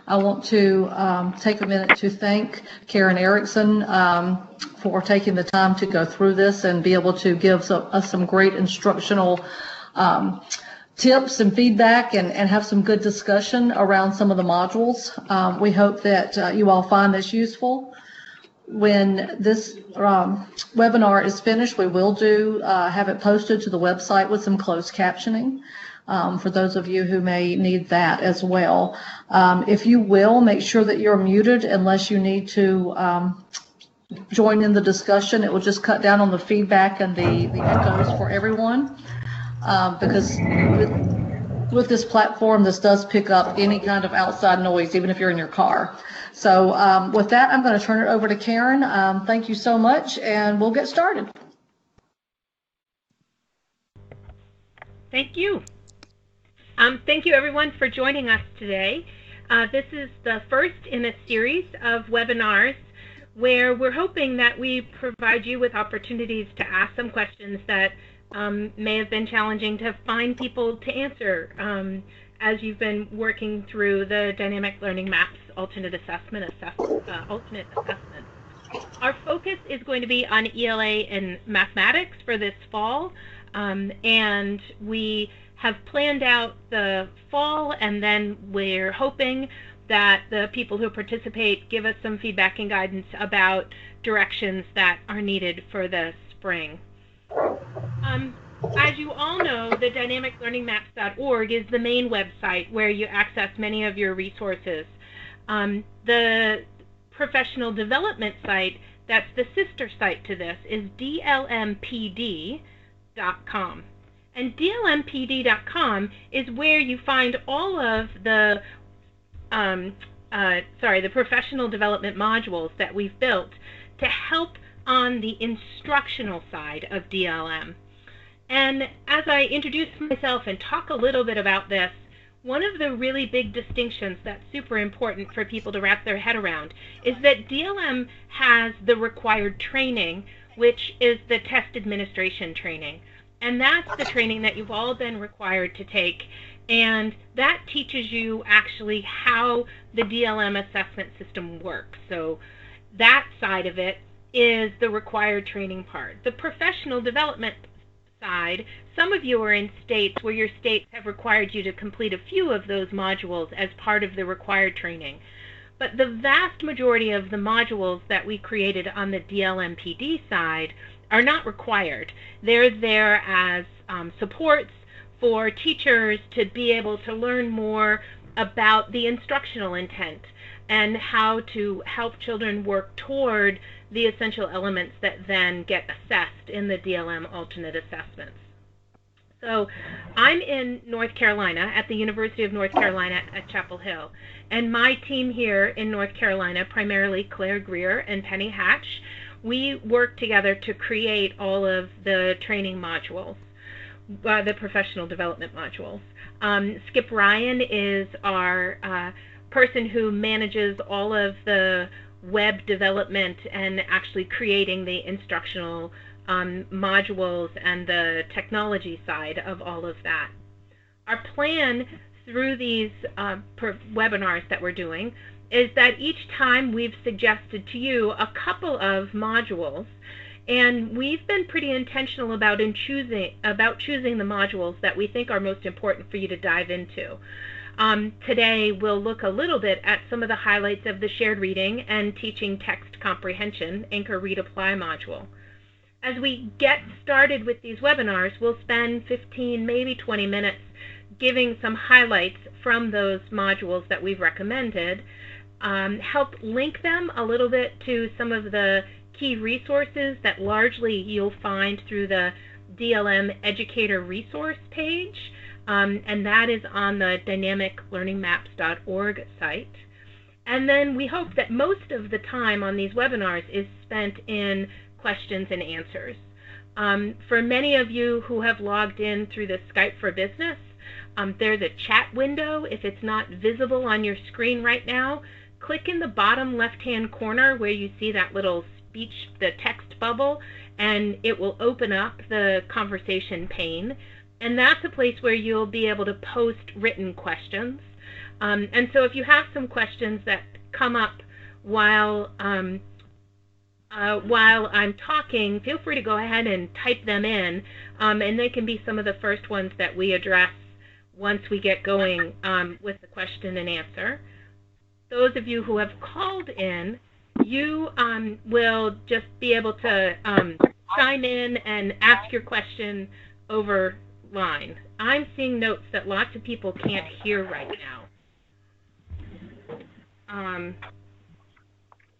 I want to take a minute to thank Karen Erickson for taking the time to go through this and be able to give us some great instructional tips and feedback and have some good discussion around some of the modules. We hope that you all find this useful. When this webinar is finished, we will have it posted to the website with some closed captioning. For those of you who may need that as well. If you will, make sure that you're muted unless you need to join in the discussion. It will just cut down on the feedback and the echoes for everyone, because with this platform, this does pick up any kind of outside noise, even if you're in your car. So with that, I'm going to turn it over to Karen. Thank you so much, and we'll get started. Thank you. Thank you, everyone, for joining us today. This is the first in a series of webinars where we're hoping that we provide you with opportunities to ask some questions that may have been challenging to find people to answer as you've been working through the Dynamic Learning Maps Alternate Assessment. Our focus is going to be on ELA and mathematics for this fall, and we have planned out the fall, and then we're hoping that the people who participate give us some feedback and guidance about directions that are needed for the spring. As you all know, the dynamiclearningmaps.org is the main website where you access many of your resources. The professional development site that's the sister site to this is DLMPD.com. And DLMPD.com is where you find all of the the professional development modules that we've built to help on the instructional side of DLM. And as I introduce myself and talk a little bit about this, one of the really big distinctions that's super important for people to wrap their head around is that DLM has the required training, which is the test administration training. And that's the training that you've all been required to take. And that teaches you actually how the DLM assessment system works. So that side of it is the required training part. The professional development side, some of you are in states where your states have required you to complete a few of those modules as part of the required training. But the vast majority of the modules that we created on the DLMPD side are not required. They're there as supports for teachers to be able to learn more about the instructional intent and how to help children work toward the essential elements that then get assessed in the DLM alternate assessments. So I'm in North Carolina at the University of North Carolina at Chapel Hill, and my team here in North Carolina, primarily Claire Greer and Penny Hatch, we work together to create all of the training modules, the professional development modules. Skip Ryan is our person who manages all of the web development and actually creating the instructional modules and the technology side of all of that. Our plan through these webinars that we're doing is that each time we've suggested to you a couple of modules, and we've been pretty intentional about choosing the modules that we think are most important for you to dive into. Today we'll look a little bit at some of the highlights of the shared reading and teaching text comprehension Anchor Read Apply module. As we get started with these webinars, we'll spend 15, maybe 20 minutes giving some highlights from those modules that we've recommended, help link them a little bit to some of the key resources that largely you'll find through the DLM Educator Resource page, and that is on the dynamiclearningmaps.org site. And then we hope that most of the time on these webinars is spent in questions and answers. For many of you who have logged in through the Skype for Business, there's a chat window. If it's not visible on your screen right now, click in the bottom left-hand corner where you see that little speech, the text bubble, and it will open up the conversation pane. And that's a place where you'll be able to post written questions. And so if you have some questions that come up while I'm talking, feel free to go ahead and type them in, and they can be some of the first ones that we address once we get going with the question and answer. Those of you who have called in, you will just be able to chime in and ask your question over line. I'm seeing notes that lots of people can't hear right now.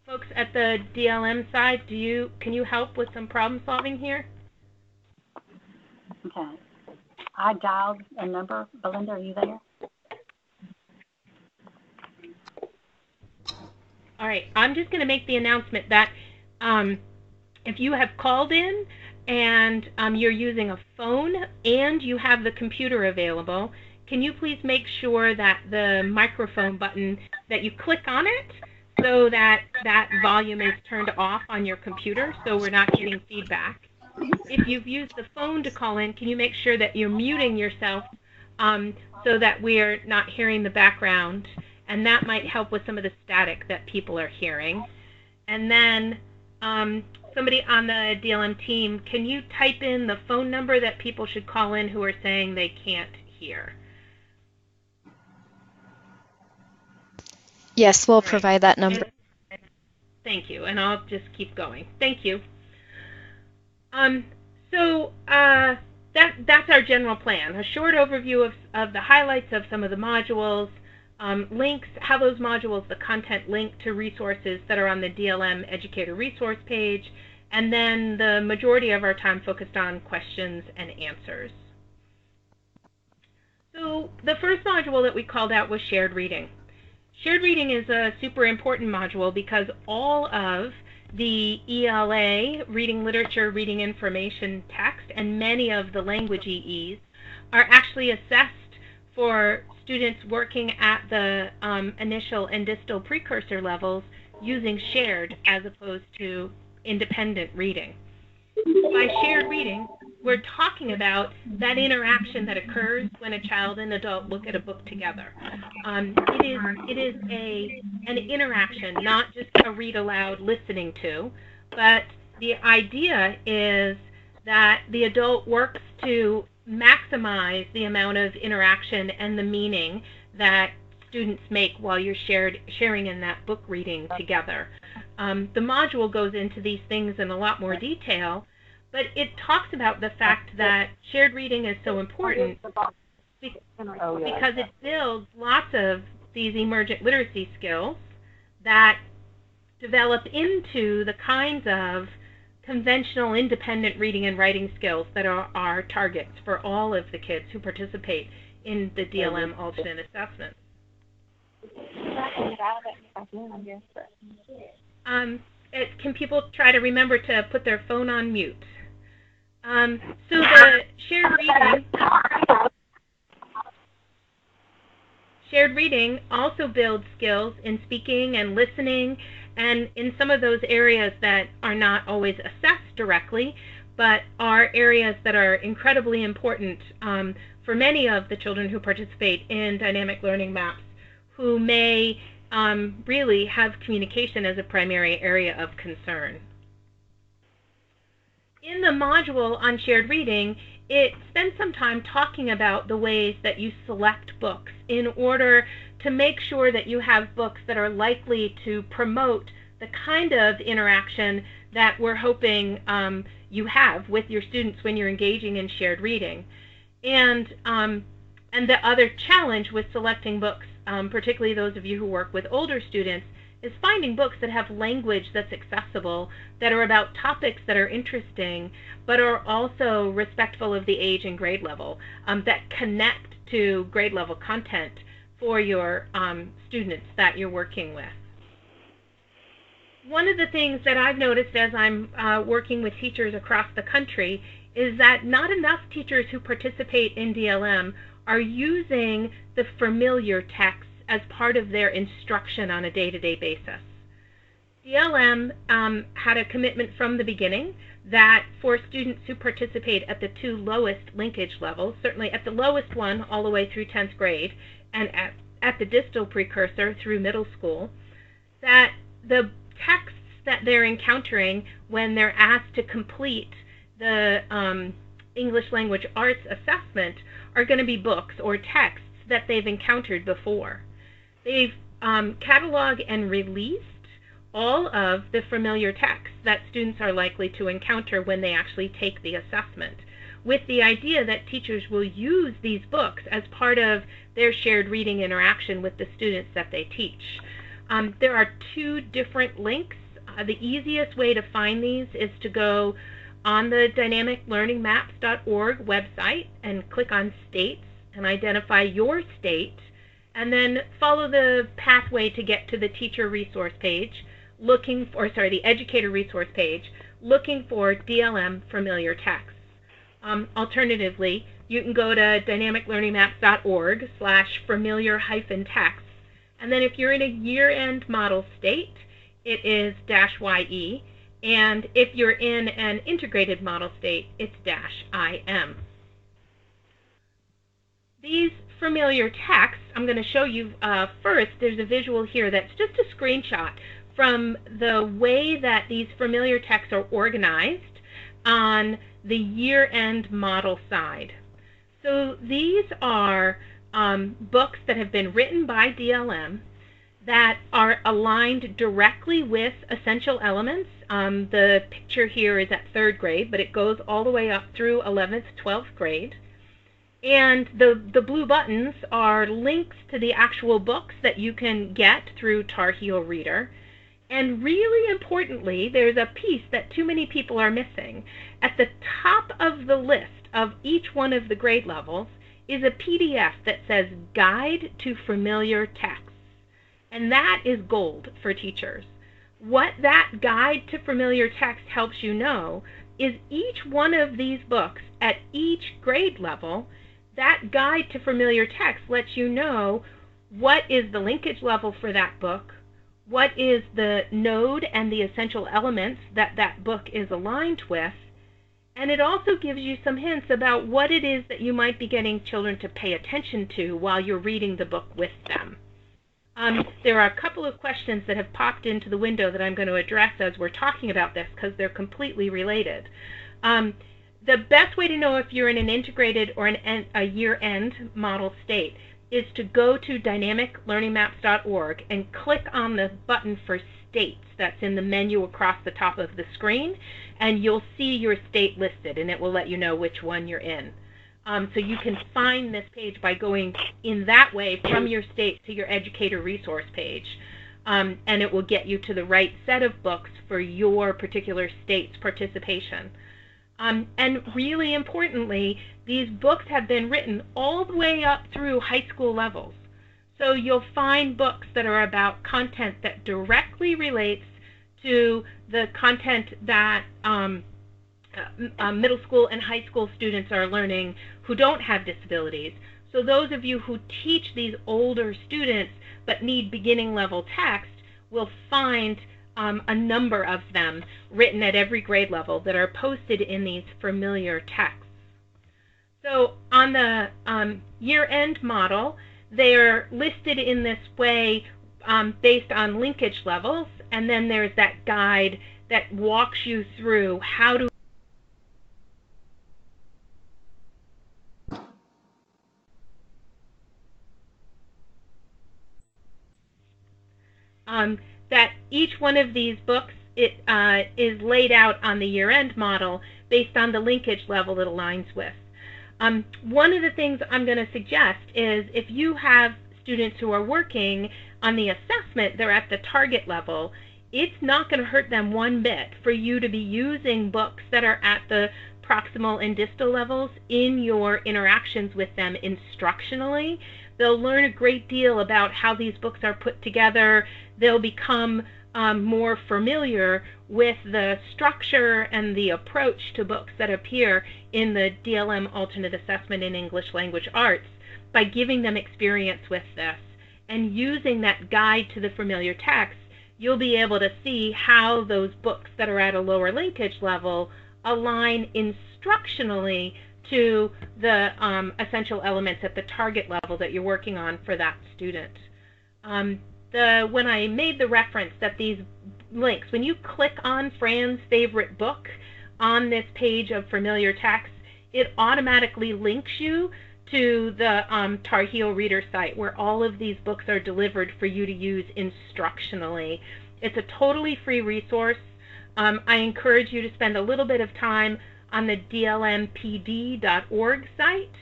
Folks at the DLM side, can you help with some problem solving here? Okay. I dialed a number. Belinda, are you there? All right. I'm just going to make the announcement that if you have called in and you're using a phone and you have the computer available, can you please make sure that the microphone button, that you click on it so that that volume is turned off on your computer so we're not getting feedback. If you've used the phone to call in, can you make sure that you're muting yourself so that we're not hearing the background, and that might help with some of the static that people are hearing. And then somebody on the DLM team, can you type in the phone number that people should call in who are saying they can't hear? Yes, we'll provide that number. Thank you, and I'll just keep going. Thank you. So that's our general plan, a short overview of the highlights of some of the modules, links, how those modules, the content link to resources that are on the DLM Educator Resource page, and then the majority of our time focused on questions and answers. So the first module that we called out was shared reading. Shared reading is a super important module because all of the ELA, reading literature, reading information text, and many of the language EEs are actually assessed for students working at the initial and distal precursor levels using shared as opposed to independent reading. By shared reading, we're talking about that interaction that occurs when a child and adult look at a book together. It is an interaction, not just a read aloud listening to, but the idea is that the adult works to maximize the amount of interaction and the meaning that students make while you're sharing in that book reading together. The module goes into these things in a lot more detail, but it talks about the fact that shared reading is so important because it builds lots of these emergent literacy skills that develop into the kinds of conventional independent reading and writing skills that are our targets for all of the kids who participate in the DLM alternate assessment. Can people try to remember to put their phone on mute? So the shared reading also builds skills in speaking and listening, and in some of those areas that are not always assessed directly, but are areas that are incredibly important for many of the children who participate in dynamic learning maps who may really have communication as a primary area of concern. In the module on shared reading, it spends some time talking about the ways that you select books in order to make sure that you have books that are likely to promote the kind of interaction that we're hoping you have with your students when you're engaging in shared reading. And the other challenge with selecting books, particularly those of you who work with older students, is finding books that have language that's accessible, that are about topics that are interesting, but are also respectful of the age and grade level, that connect to grade level content for your students that you're working with. One of the things that I've noticed as I'm working with teachers across the country is that not enough teachers who participate in DLM are using the familiar texts as part of their instruction on a day-to-day basis. DLM had a commitment from the beginning that for students who participate at the two lowest linkage levels, certainly at the lowest one all the way through 10th grade, and at the distal precursor through middle school, that the texts that they're encountering when they're asked to complete the English language arts assessment are going to be books or texts that they've encountered before. They've cataloged and released all of the familiar texts that students are likely to encounter when they actually take the assessment, with the idea that teachers will use these books as part of their shared reading interaction with the students that they teach. There are 2 different links. The easiest way to find these is to go on the dynamiclearningmaps.org website and click on states and identify your state, and then follow the pathway to get to the teacher resource page, the educator resource page, looking for DLM familiar texts. Alternatively, you can go to dynamiclearningmaps.org/familiar-texts, and then if you're in a year-end model state, it is -YE, and if you're in an integrated model state, it's -IM. These familiar texts, I'm going to show you first. There's a visual here that's just a screenshot from the way that these familiar texts are organized on the year-end model side. So these are books that have been written by DLM that are aligned directly with essential elements. The picture here is at 3rd grade, but it goes all the way up through 11th, 12th grade. And the blue buttons are links to the actual books that you can get through Tar Heel Reader. And really importantly, there's a piece that too many people are missing. At the top of the list of each one of the grade levels is a PDF that says Guide to Familiar Texts. And that is gold for teachers. What that Guide to Familiar Text helps you know is each one of these books at each grade level, that Guide to Familiar Text lets you know what is the linkage level for that book, what is the node and the essential elements that that book is aligned with, and it also gives you some hints about what it is that you might be getting children to pay attention to while you're reading the book with them. There are a couple of questions that have popped into the window that I'm going to address as we're talking about this because they're completely related. The best way to know if you're in an integrated or a year-end model state is to go to dynamiclearningmaps.org and click on the button for states that's in the menu across the top of the screen, and you'll see your state listed, and it will let you know which one you're in. So you can find this page by going in that way from your state to your educator resource page, and it will get you to the right set of books for your particular state's participation. And really importantly, these books have been written all the way up through high school levels. So you'll find books that are about content that directly relates to the content that middle school and high school students are learning who don't have disabilities. So those of you who teach these older students but need beginning level text will find a number of them written at every grade level that are posted in these familiar texts. So on the year-end model, they're listed in this way based on linkage levels, and then there's that guide that walks you through how to that each one of these books is laid out on the year-end model based on the linkage level it aligns with. One of the things I'm going to suggest is if you have students who are working on the assessment, they're at the target level, it's not going to hurt them one bit for you to be using books that are at the proximal and distal levels in your interactions with them instructionally. They'll learn a great deal about how these books are put together. They'll become more familiar with the structure and the approach to books that appear in the DLM Alternate Assessment in English Language Arts by giving them experience with this. And using that guide to the familiar text, you'll be able to see how those books that are at a lower linkage level align instructionally to the essential elements at the target level that you're working on for that student. When I made the reference that these links, when you click on Fran's favorite book on this page of familiar text, it automatically links you to the Tar Heel Reader site where all of these books are delivered for you to use instructionally. It's a totally free resource. I encourage you to spend a little bit of time on the dlmpd.org site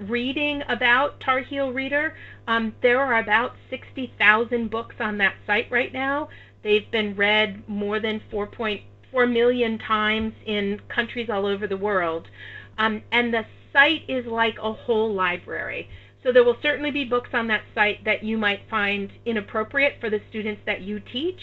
reading about Tar Heel Reader. There are about 60,000 books on that site right now. They've been read more than 4.4 million times in countries all over the world. And the site is like a whole library. So there will certainly be books on that site that you might find inappropriate for the students that you teach.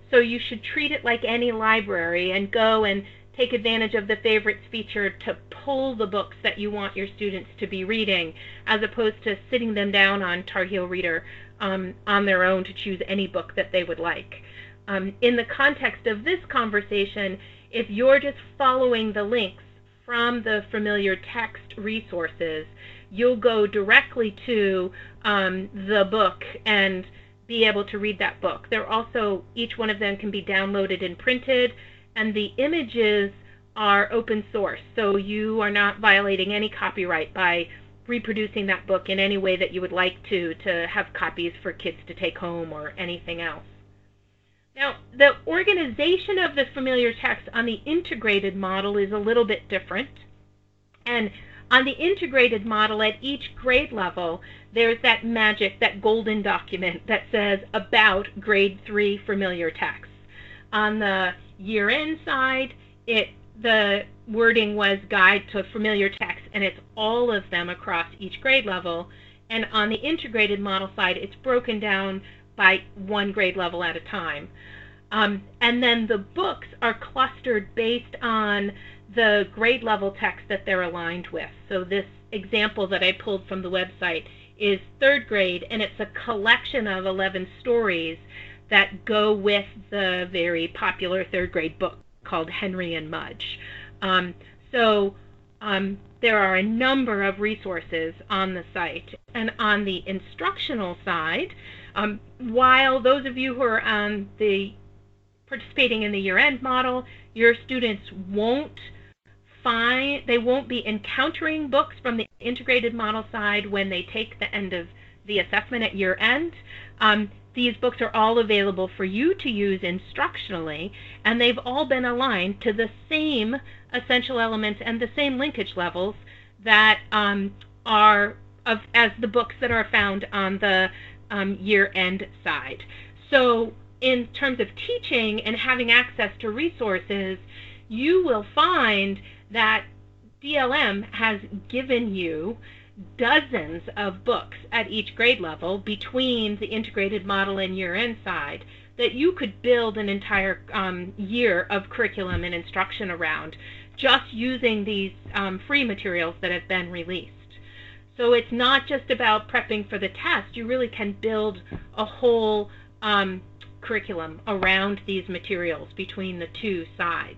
So you should treat it like any library and go and take advantage of the favorites feature to pull the books that you want your students to be reading, as opposed to sitting them down on Tar Heel Reader on their own to choose any book that they would like. In the context of this conversation, if you're just following the links from the familiar text resources, you'll go directly to the book and be able to read that book. They're also, each one of them can be downloaded and printed, and the images are open source, so you are not violating any copyright by reproducing that book in any way that you would like to have copies for kids to take home or anything else. Now, the organization of the familiar text on the integrated model is a little bit different. And on the integrated model at each grade level, there's that magic, that golden document that says about grade 3 familiar text. On the year-end side, the wording was Guide to Familiar Text, and it's all of them across each grade level. And on the integrated model side, it's broken down by one grade level at a time. And then the books are clustered based on the grade level text that they're aligned with. So this example that I pulled from the website is 3rd grade, and it's a collection of 11 stories that go with the very popular 3rd grade book called Henry and Mudge. There are a number of resources on the site. And on the instructional side, while those of you who are on participating in the year-end model, your students won't be encountering books from the integrated model side when they take the end of the assessment at year-end. These books are all available for you to use instructionally, and they've all been aligned to the same essential elements and the same linkage levels that as the books that are found on the year-end side. So in terms of teaching and having access to resources, you will find that DLM has given you dozens of books at each grade level between the integrated model and year-end side that you could build an entire year of curriculum and instruction around just using these free materials that have been released. So it's not just about prepping for the test. You really can build a whole curriculum around these materials between the two sides.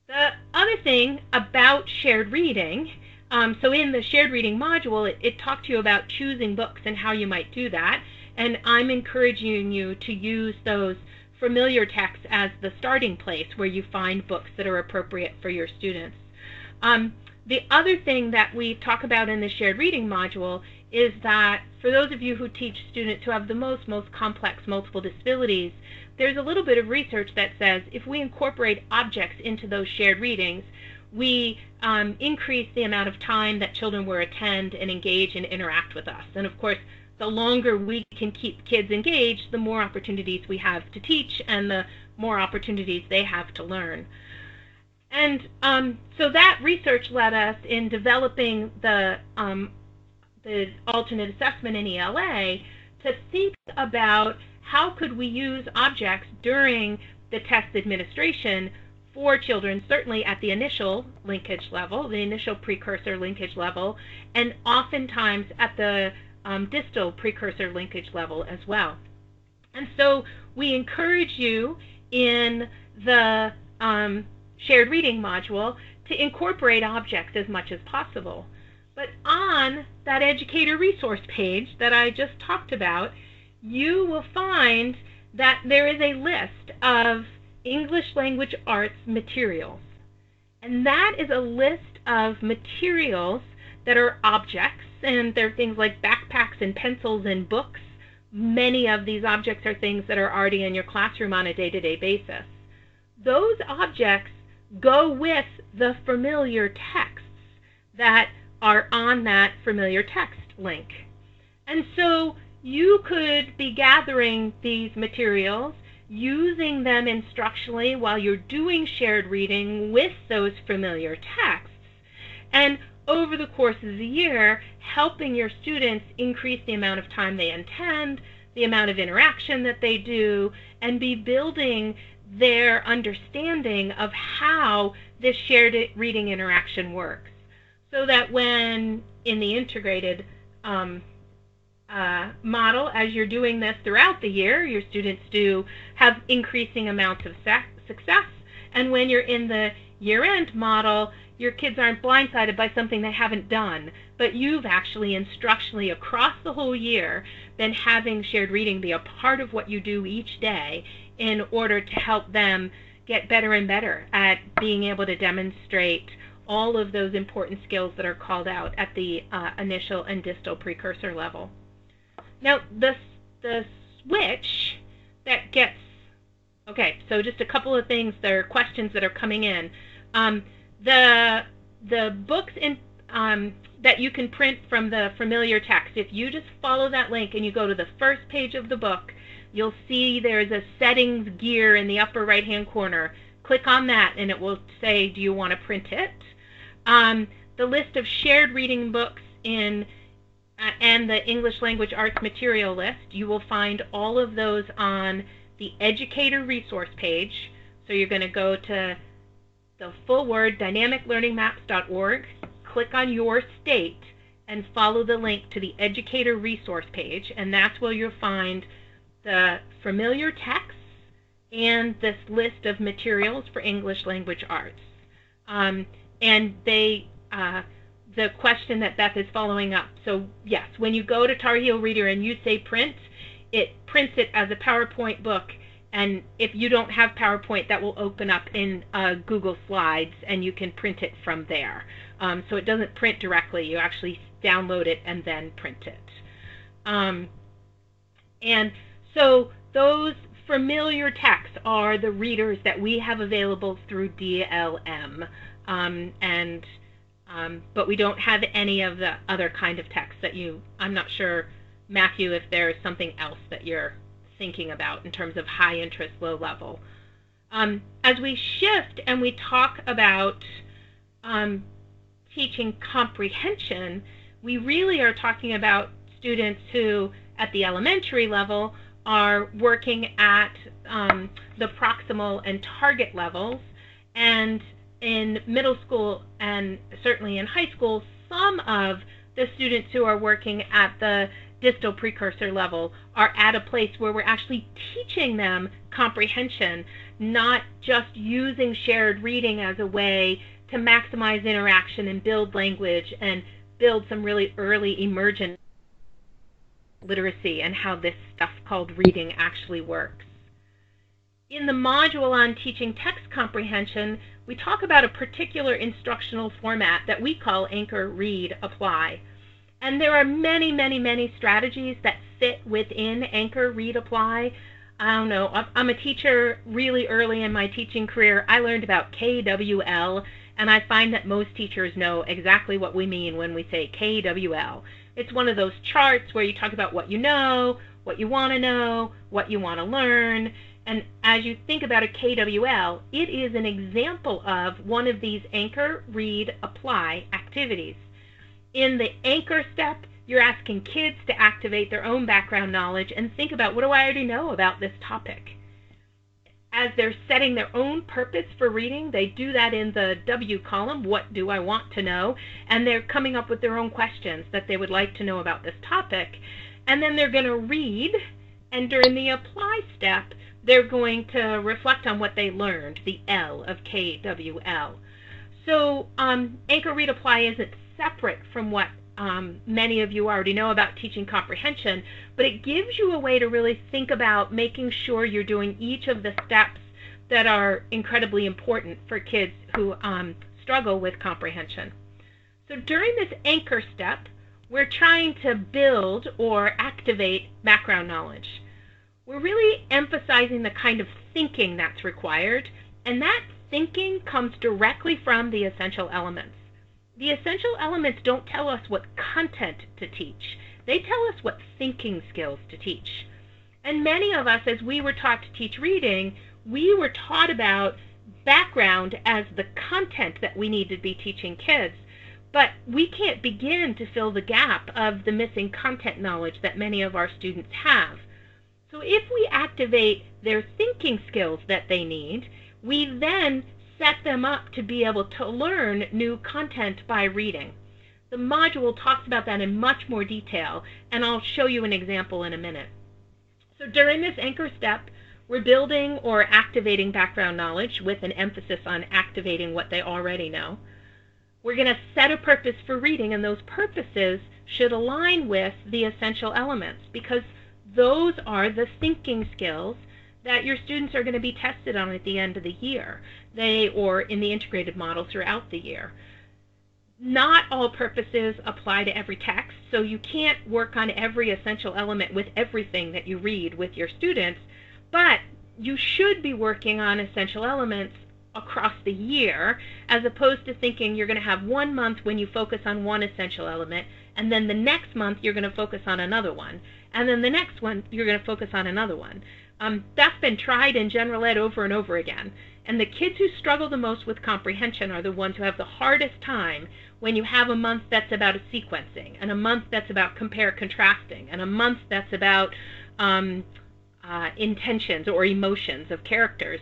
The other thing about shared reading, so in the shared reading module, it talked to you about choosing books and how you might do that, and I'm encouraging you to use those familiar texts as the starting place where you find books that are appropriate for your students. The other thing that we talk about in the shared reading module is that for those of you who teach students who have the most complex multiple disabilities, there's a little bit of research that says if we incorporate objects into those shared readings, we increase the amount of time that children will attend and engage and interact with us. And of course, the longer we can keep kids engaged, the more opportunities we have to teach and the more opportunities they have to learn. And so that research led us in developing the alternate assessment in ELA to think about how could we use objects during the test administration for children, certainly at the initial linkage level, the initial precursor linkage level, and oftentimes at the distal precursor linkage level as well. And so we encourage you in the shared reading module to incorporate objects as much as possible. But on that educator resource page that I just talked about, you will find that there is a list of English language arts materials. And that is a list of materials that are objects, and they're things like backpacks and pencils and books. Many of these objects are things that are already in your classroom on a day-to-day basis. Those objects go with the familiar texts that are on that familiar text link. And so you could be gathering these materials, using them instructionally while you're doing shared reading with those familiar texts, and over the course of the year, helping your students increase the amount of time they attend, the amount of interaction that they do, and be building their understanding of how this shared reading interaction works. So that when in the integrated model, as you're doing this throughout the year, your students do have increasing amounts of success. And when you're in the year-end model, your kids aren't blindsided by something they haven't done, but you've actually instructionally across the whole year been having shared reading be a part of what you do each day in order to help them get better and better at being able to demonstrate all of those important skills that are called out at the initial and distal precursor level. Now, the switch that gets, okay, so just a couple of things, there are questions that are coming in. The books that you can print from the familiar text, if you just follow that link and you go to the first page of the book, you'll see there's a settings gear in the upper right-hand corner. Click on that and it will say, do you want to print it? The list of shared reading books and the English language arts material list, you will find all of those on the educator resource page. So you're going to go to the full word dynamiclearningmaps.org, click on your state, and follow the link to the educator resource page, and that's where you'll find the familiar texts and this list of materials for English language arts. And the question that Beth is following up. So yes, when you go to Tar Heel Reader and you say print, it prints it as a PowerPoint book. And if you don't have PowerPoint, that will open up in Google Slides, and you can print it from there. So it doesn't print directly. You actually download it and then print it. And so those familiar texts are the readers that we have available through DLM. But we don't have any of the other kind of text that I'm not sure, Matthew, if there's something else that you're thinking about in terms of high interest, low level. As we shift and we talk about teaching comprehension, we really are talking about students who, at the elementary level, are working at the proximal and target levels, and in middle school and certainly in high school, some of the students who are working at the distal precursor level are at a place where we're actually teaching them comprehension, not just using shared reading as a way to maximize interaction and build language and build some really early emergent literacy and how this stuff called reading actually works. In the module on teaching text comprehension, we talk about a particular instructional format that we call Anchor, Read, Apply. And there are many, many, many strategies that fit within Anchor, Read, Apply. I don't know, I'm a teacher really early in my teaching career. I learned about KWL, and I find that most teachers know exactly what we mean when we say KWL. It's one of those charts where you talk about what you know, what you want to know, what you want to learn. And as you think about a KWL, it is an example of one of these Anchor, Read, Apply activities. In the anchor step, you're asking kids to activate their own background knowledge and think about, what do I already know about this topic? As they're setting their own purpose for reading, they do that in the W column, what do I want to know? And they're coming up with their own questions that they would like to know about this topic. And then they're going to read, and during the apply step, they're going to reflect on what they learned, the L of KWL. So Anchor, Read, Apply isn't separate from what many of you already know about teaching comprehension, but it gives you a way to really think about making sure you're doing each of the steps that are incredibly important for kids who struggle with comprehension. So during this anchor step, we're trying to build or activate background knowledge. We're really emphasizing the kind of thinking that's required, and that thinking comes directly from the essential elements. The essential elements don't tell us what content to teach. They tell us what thinking skills to teach. And many of us, as we were taught to teach reading, we were taught about background as the content that we need to be teaching kids. But we can't begin to fill the gap of the missing content knowledge that many of our students have. So if we activate their thinking skills that they need, we then set them up to be able to learn new content by reading. The module talks about that in much more detail, and I'll show you an example in a minute. So during this anchor step, we're building or activating background knowledge with an emphasis on activating what they already know. We're going to set a purpose for reading, and those purposes should align with the essential elements, because those are the thinking skills that your students are going to be tested on at the end of the year, or in the integrated model throughout the year. Not all purposes apply to every text, so you can't work on every essential element with everything that you read with your students, but you should be working on essential elements across the year, as opposed to thinking you're going to have 1 month when you focus on one essential element, and then the next month you're going to focus on another one, and then the next one you're going to focus on another one. That's been tried in general ed over and over again, and the kids who struggle the most with comprehension are the ones who have the hardest time when you have a month that's about a sequencing, and a month that's about compare-contrasting, and a month that's about intentions or emotions of characters.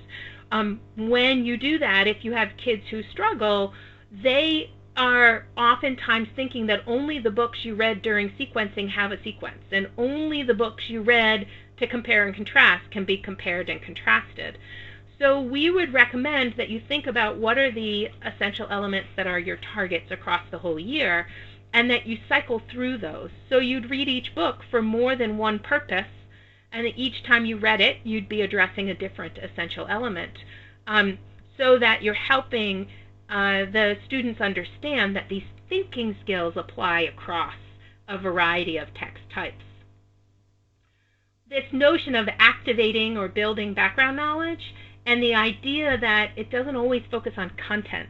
When you do that, if you have kids who struggle, they are oftentimes thinking that only the books you read during sequencing have a sequence, and only the books you read to compare and contrast can be compared and contrasted. So we would recommend that you think about what are the essential elements that are your targets across the whole year, and that you cycle through those. So you'd read each book for more than one purpose, and each time you read it, you'd be addressing a different essential element, so that you're helping the students understand that these thinking skills apply across a variety of text types. This notion of activating or building background knowledge, and the idea that it doesn't always focus on content.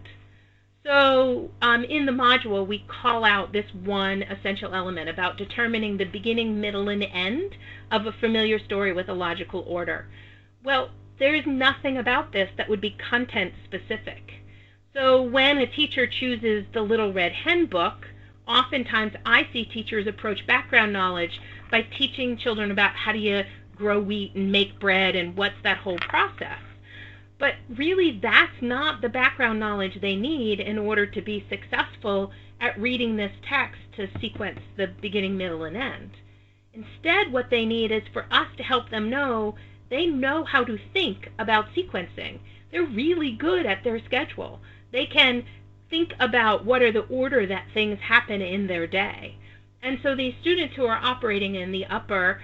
So in the module, we call out this one essential element about determining the beginning, middle, and end of a familiar story with a logical order. Well, there is nothing about this that would be content specific. So when a teacher chooses the Little Red Hen book, oftentimes I see teachers approach background knowledge by teaching children about how do you grow wheat and make bread and what's that whole process. But really, that's not the background knowledge they need in order to be successful at reading this text to sequence the beginning, middle, and end. Instead, what they need is for us to help them know they know how to think about sequencing. They're really good at their schedule. They can think about what are the order that things happen in their day. And so these students who are operating in the upper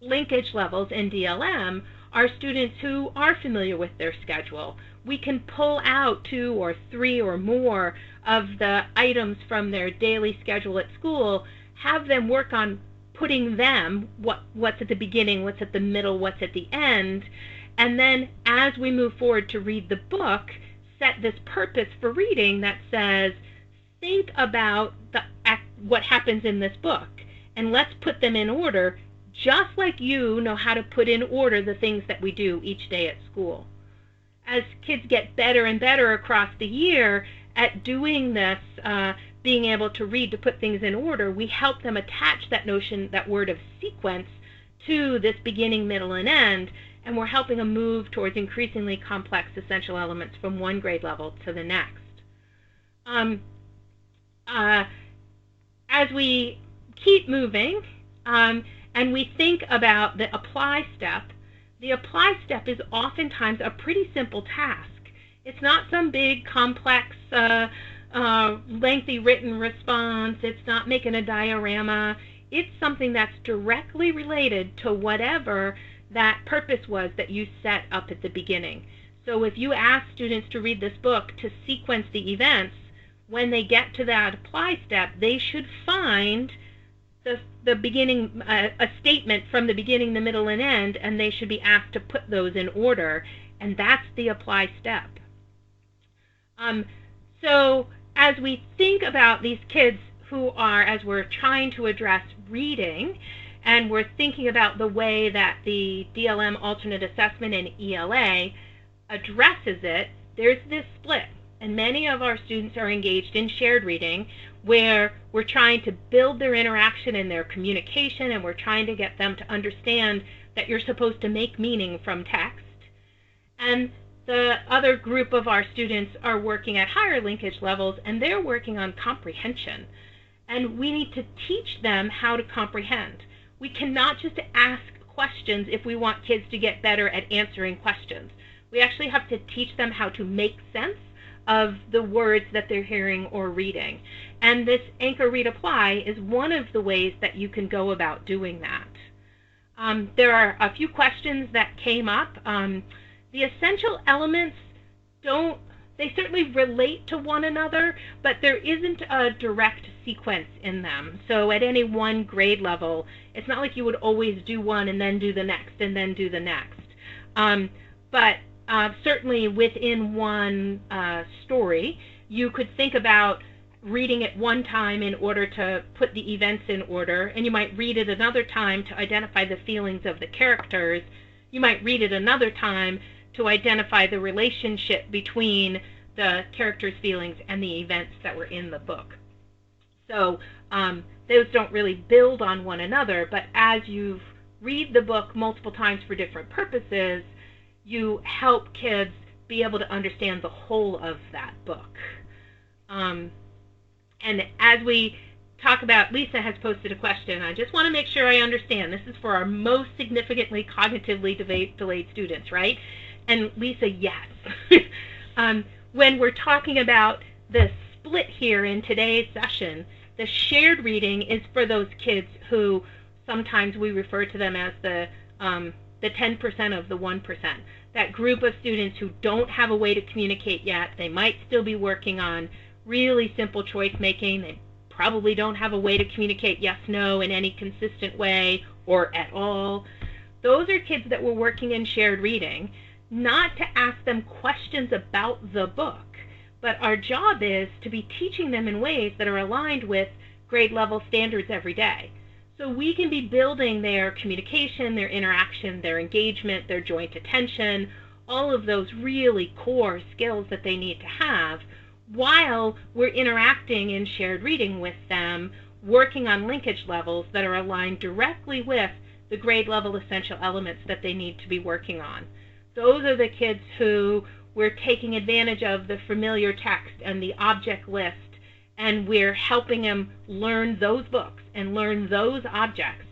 linkage levels in DLM are students who are familiar with their schedule. We can pull out 2 or 3 or more of the items from their daily schedule at school, have them work on putting them, what's at the beginning, what's at the middle, what's at the end, and then as we move forward to read the book, set this purpose for reading that says, think about what happens in this book, and let's put them in order, just like you know how to put in order the things that we do each day at school. As kids get better and better across the year at doing this, being able to read to put things in order, we help them attach that notion, that word of sequence, to this beginning, middle, and end, and we're helping them move towards increasingly complex essential elements from one grade level to the next. As we keep moving, and we think about the apply step is oftentimes a pretty simple task. It's not some big, complex, lengthy written response. It's not making a diorama. It's something that's directly related to whatever that purpose was that you set up at the beginning. So if you ask students to read this book to sequence the events, when they get to that apply step, they should find the beginning, a statement from the beginning, the middle, and end, and they should be asked to put those in order, and that's the apply step. So as we think about these kids who are, as we're trying to address reading, and we're thinking about the way that the DLM alternate assessment and ELA addresses it, there's this split. And many of our students are engaged in shared reading, where we're trying to build their interaction and their communication, and we're trying to get them to understand that you're supposed to make meaning from text. And the other group of our students are working at higher linkage levels, and they're working on comprehension. And we need to teach them how to comprehend. We cannot just ask questions if we want kids to get better at answering questions. We actually have to teach them how to make sense of the words that they're hearing or reading. And this Anchor, Read, Apply is one of the ways that you can go about doing that. There are a few questions that came up. The essential elements they certainly relate to one another, but there isn't a direct sequence in them. So at any one grade level, it's not like you would always do one and then do the next and then do the next. But certainly within one story, you could think about reading it one time in order to put the events in order, and you might read it another time to identify the feelings of the characters. You might read it another time to identify the relationship between the characters' feelings and the events that were in the book. So those don't really build on one another, but as you read the book multiple times for different purposes, you help kids be able to understand the whole of that book. And as we talk about, Lisa has posted a question. I just want to make sure I understand. This is for our most significantly cognitively delayed students, right? And Lisa, yes. When we're talking about the split here in today's session, the shared reading is for those kids who sometimes we refer to them as the 10% of the 1%. That group of students who don't have a way to communicate yet. They might still be working on really simple choice making. They probably don't have a way to communicate yes, no in any consistent way or at all. Those are kids that we're working in shared reading, not to ask them questions about the book, but our job is to be teaching them in ways that are aligned with grade level standards every day. So we can be building their communication, their interaction, their engagement, their joint attention, all of those really core skills that they need to have while we're interacting in shared reading with them, working on linkage levels that are aligned directly with the grade level essential elements that they need to be working on. Those are the kids who we're taking advantage of the familiar text and the object list, and we're helping them learn those books and learn those objects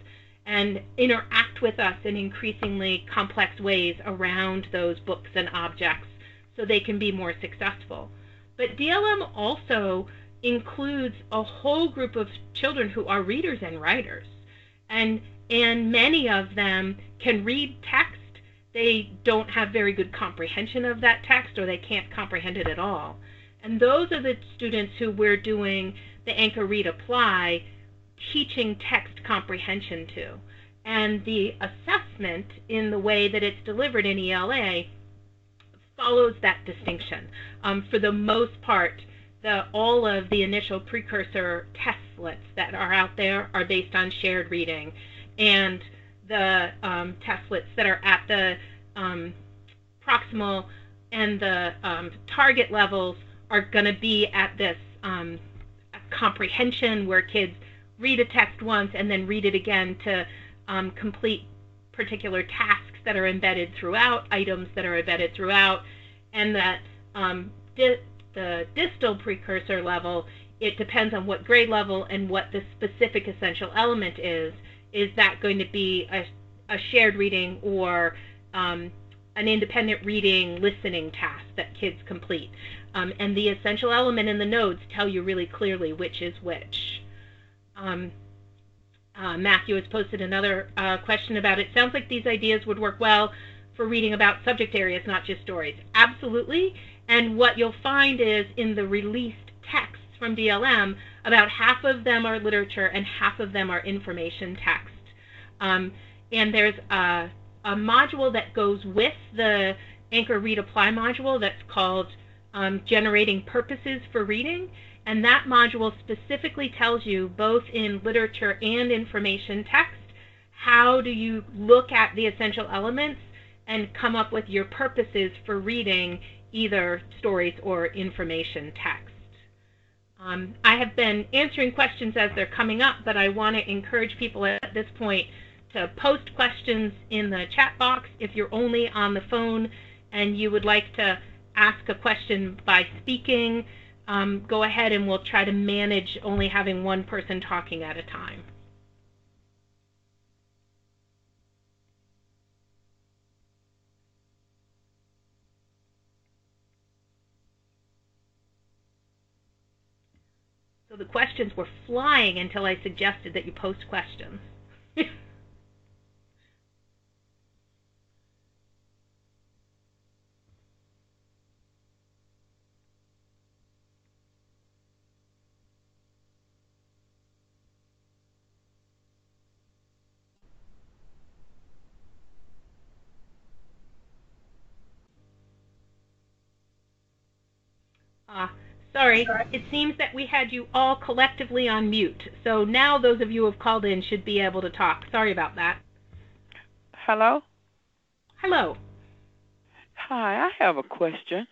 and interact with us in increasingly complex ways around those books and objects so they can be more successful. But DLM also includes a whole group of children who are readers and writers, and many of them can read text. They don't have very good comprehension of that text, or they can't comprehend it at all. And those are the students who we're doing the Anchor, Read, Apply, teaching text comprehension to. And the assessment in the way that it's delivered in ELA follows that distinction. For the most part, all of the initial precursor testlets that are out there are based on shared reading, and the testlets that are at the proximal and the target levels are going to be at this comprehension where kids read a text once and then read it again to complete particular tasks that are embedded throughout, items that are embedded throughout, and that the distal precursor level, it depends on what grade level and what the specific essential element is. Is that going to be a shared reading or an independent reading listening task that kids complete. And the essential element in the nodes tell you really clearly which is which. Matthew has posted another question about it. Sounds like these ideas would work well for reading about subject areas, not just stories. Absolutely. And what you'll find is in the released texts from DLM, about half of them are literature and half of them are information text. And there's a module that goes with the Anchor Read Apply module that's called Generating Purposes for Reading. And that module specifically tells you, both in literature and information text, how do you look at the essential elements and come up with your purposes for reading either stories or information text. I have been answering questions as they're coming up, but I want to encourage people at this point to post questions in the chat box. If you're only on the phone and you would like to ask a question by speaking, go ahead and we'll try to manage only having one person talking at a time. So the questions were flying until I suggested that you post questions. Sorry, it seems that we had you all collectively on mute. So now those of you who have called in should be able to talk. Sorry about that. Hello? Hello. Hi, I have a question.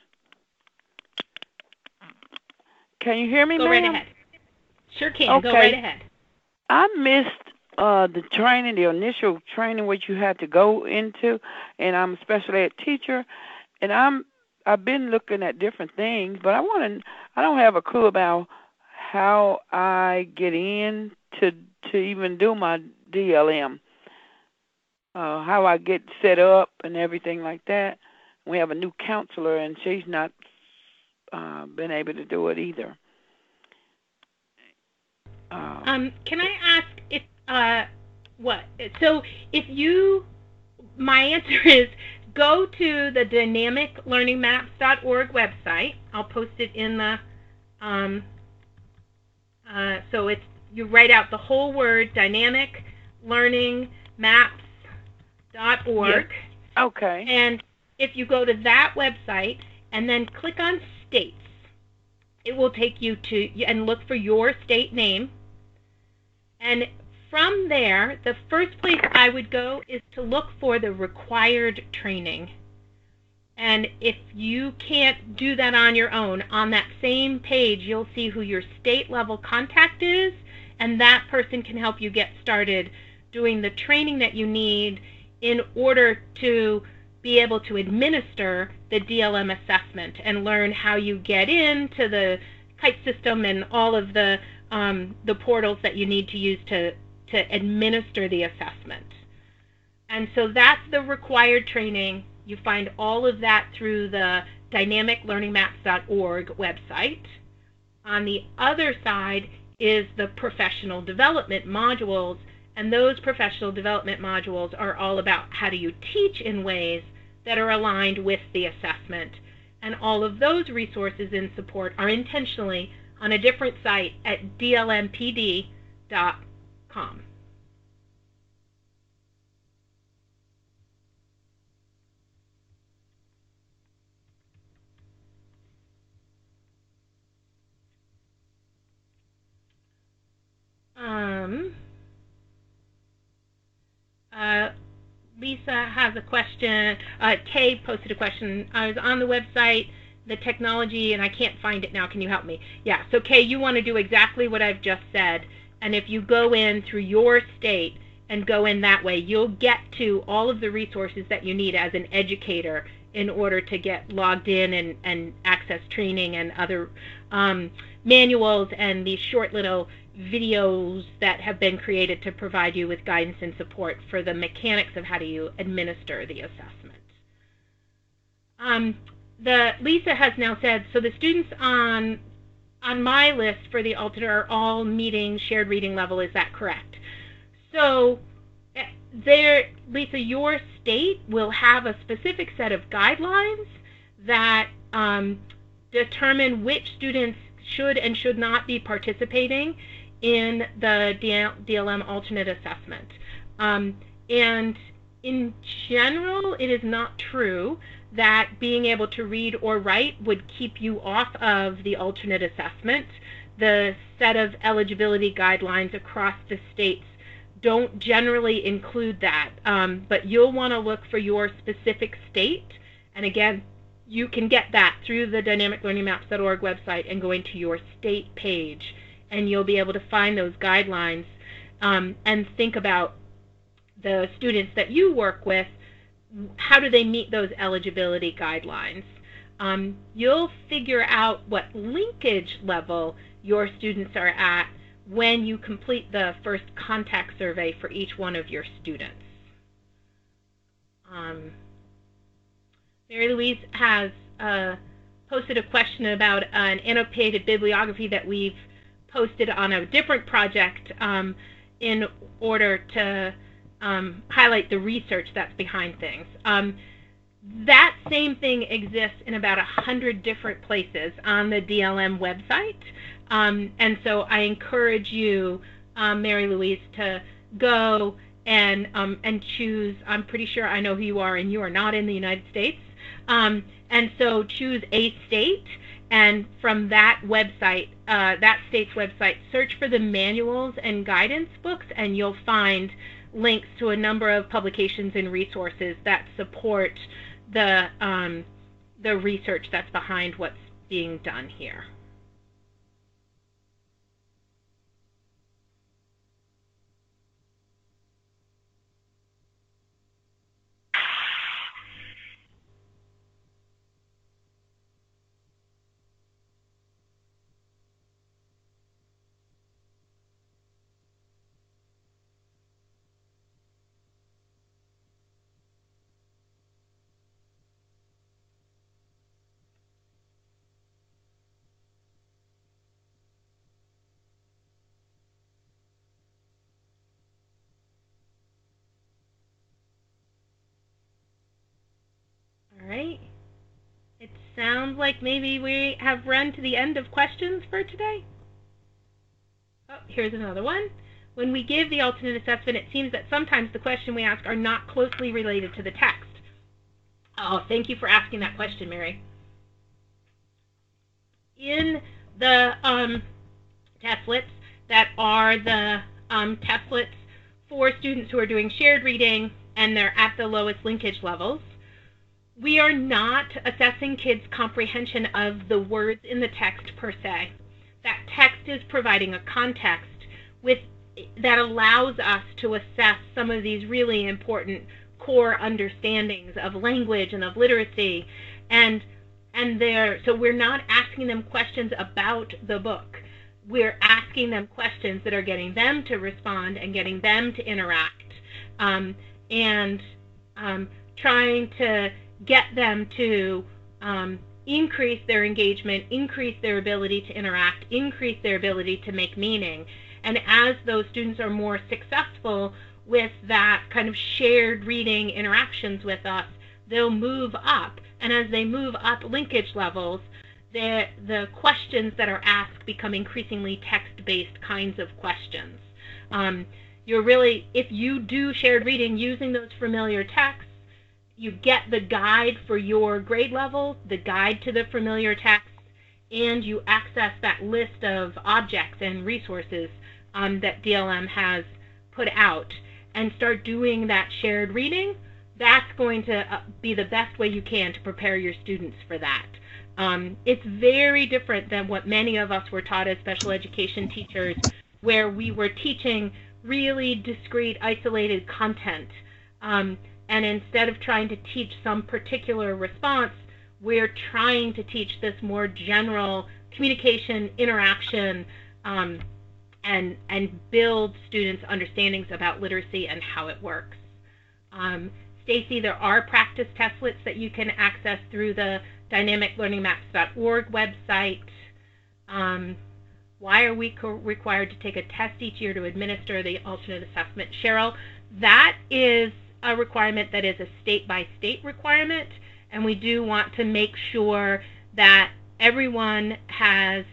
Can you hear me, ma'am? Go right ahead. Sure can. Okay. Go right ahead. I missed the training, the initial training which you had to go into, and I'm a special ed teacher, and I've been looking at different things, but I don't have a clue about how I get in to even do my DLM, how I get set up and everything like that. We have a new counselor, and she's not been able to do it either. Can I ask if what? So if my answer is, go to the dynamiclearningmaps.org website. I'll post it in the, so it's, you write out the whole word, dynamiclearningmaps.org. Yes. Okay. And if you go to that website and then click on states, it will take you to, and look for your state name. And from there, the first place I would go is to look for the required training. And if you can't do that on your own, on that same page, you'll see who your state level contact is, and that person can help you get started doing the training that you need in order to be able to administer the DLM assessment and learn how you get into the kite system and all of the portals that you need to use to administer the assessment. And so that's the required training. You find all of that through the dynamiclearningmaps.org website. On the other side is the professional development modules, and those professional development modules are all about how do you teach in ways that are aligned with the assessment. And all of those resources and support are intentionally on a different site at dlmpd.com. Lisa has a question. Kay posted a question. I was on the website, the technology, and I can't find it now. Can you help me? Yeah, so Kay, you want to do exactly what I've just said. And if you go in through your state and go in that way, you'll get to all of the resources that you need as an educator in order to get logged in and access training and other manuals and these short little videos that have been created to provide you with guidance and support for the mechanics of how do you administer the assessment. Lisa has now said, so the students on my list for the alternate are all meeting shared reading level. Is that correct? So Lisa, your state will have a specific set of guidelines that determine which students should and should not be participating in the DLM alternate assessment. And in general, it is not true that being able to read or write would keep you off of the alternate assessment. The set of eligibility guidelines across the states don't generally include that, but you'll want to look for your specific state. And again, you can get that through the dynamiclearningmaps.org website and going to your state page, and you'll be able to find those guidelines and think about the students that you work with. How do they meet those eligibility guidelines? You'll figure out what linkage level your students are at when you complete the first contact survey for each one of your students. Mary Louise has posted a question about an annotated bibliography that we've posted on a different project in order to highlight the research that's behind things. That same thing exists in about 100 different places on the DLM website. And so I encourage you, Mary Louise, to go and choose. I'm pretty sure I know who you are, and you are not in the United States. And so choose a state, and from that website, that state's website, search for the manuals and guidance books, and you'll find links to a number of publications and resources that support the research that's behind what's being done here. All right. It sounds like maybe we have run to the end of questions for today. Oh, here's another one. When we give the alternate assessment, it seems that sometimes the questions we ask are not closely related to the text. Oh, thank you for asking that question, Mary. In the testlets that are the testlets for students who are doing shared reading and they're at the lowest linkage levels, we are not assessing kids' comprehension of the words in the text per se. That text is providing a context that allows us to assess some of these really important core understandings of language and of literacy. So we're not asking them questions about the book. We're asking them questions that are getting them to respond and getting them to interact, and trying to get them to increase their engagement, increase their ability to interact, increase their ability to make meaning. And as those students are more successful with that kind of shared reading interactions with us, they'll move up. And as they move up linkage levels, the questions that are asked become increasingly text-based kinds of questions. If you do shared reading using those familiar texts, you get the guide for your grade level, the guide to the familiar text, and you access that list of objects and resources that DLM has put out, and start doing that shared reading. That's going to be the best way you can to prepare your students for that. It's very different than what many of us were taught as special education teachers, where we were teaching really discrete, isolated content. And instead of trying to teach some particular response, we're trying to teach this more general communication, interaction, and build students' understandings about literacy and how it works. Stacy, there are practice testlets that you can access through the dynamiclearningmaps.org website. Why are we required to take a test each year to administer the alternate assessment? Cheryl, that is a requirement that is a state-by-state requirement, and we do want to make sure that everyone has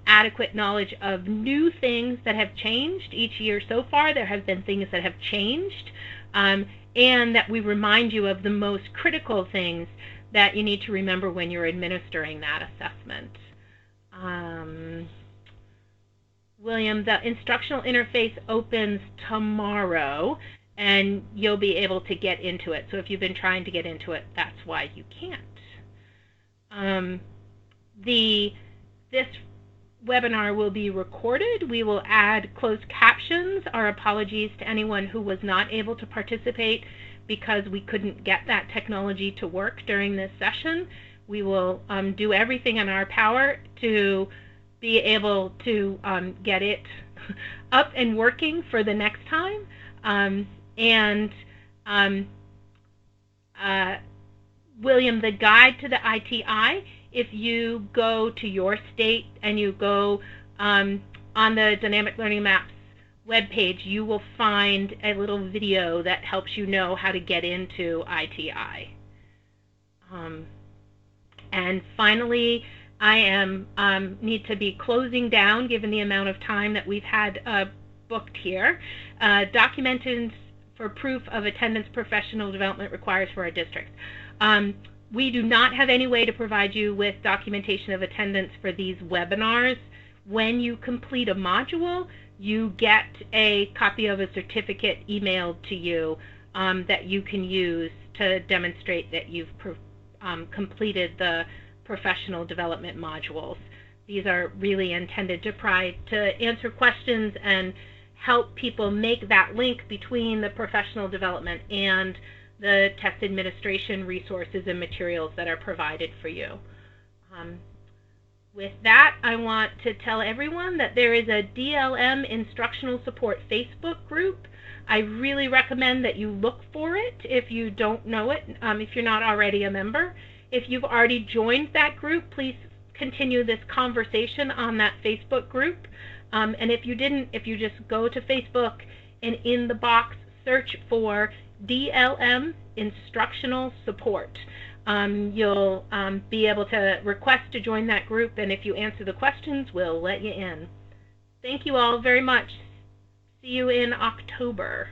adequate knowledge of new things that have changed each year so far. There have been things that have changed, and that we remind you of the most critical things that you need to remember when you're administering that assessment. William, the instructional interface opens tomorrow, and you'll be able to get into it. So if you've been trying to get into it, that's why you can't. This webinar will be recorded. We will add closed captions. Our apologies to anyone who was not able to participate because we couldn't get that technology to work during this session. We will do everything in our power to be able to get it up and working for the next time. William, the guide to the ITI, if you go to your state and you go on the Dynamic Learning Maps webpage, you will find a little video that helps you know how to get into ITI. And finally, I need to be closing down given the amount of time that we've had booked here. Documented for proof of attendance professional development requires for our district. We do not have any way to provide you with documentation of attendance for these webinars. When you complete a module, you get a copy of a certificate emailed to you that you can use to demonstrate that you've completed the professional development modules. These are really intended to answer questions and help people make that link between the professional development and the test administration resources and materials that are provided for you. With that, I want to tell everyone that there is a DLM Instructional Support Facebook group. I really recommend that you look for it if you don't know it, if you're not already a member. If you've already joined that group, please continue this conversation on that Facebook group. And if you didn't, if you just go to Facebook and in the box search for DLM Instructional Support, you'll be able to request to join that group, and if you answer the questions, we'll let you in. Thank you all very much. See you in October.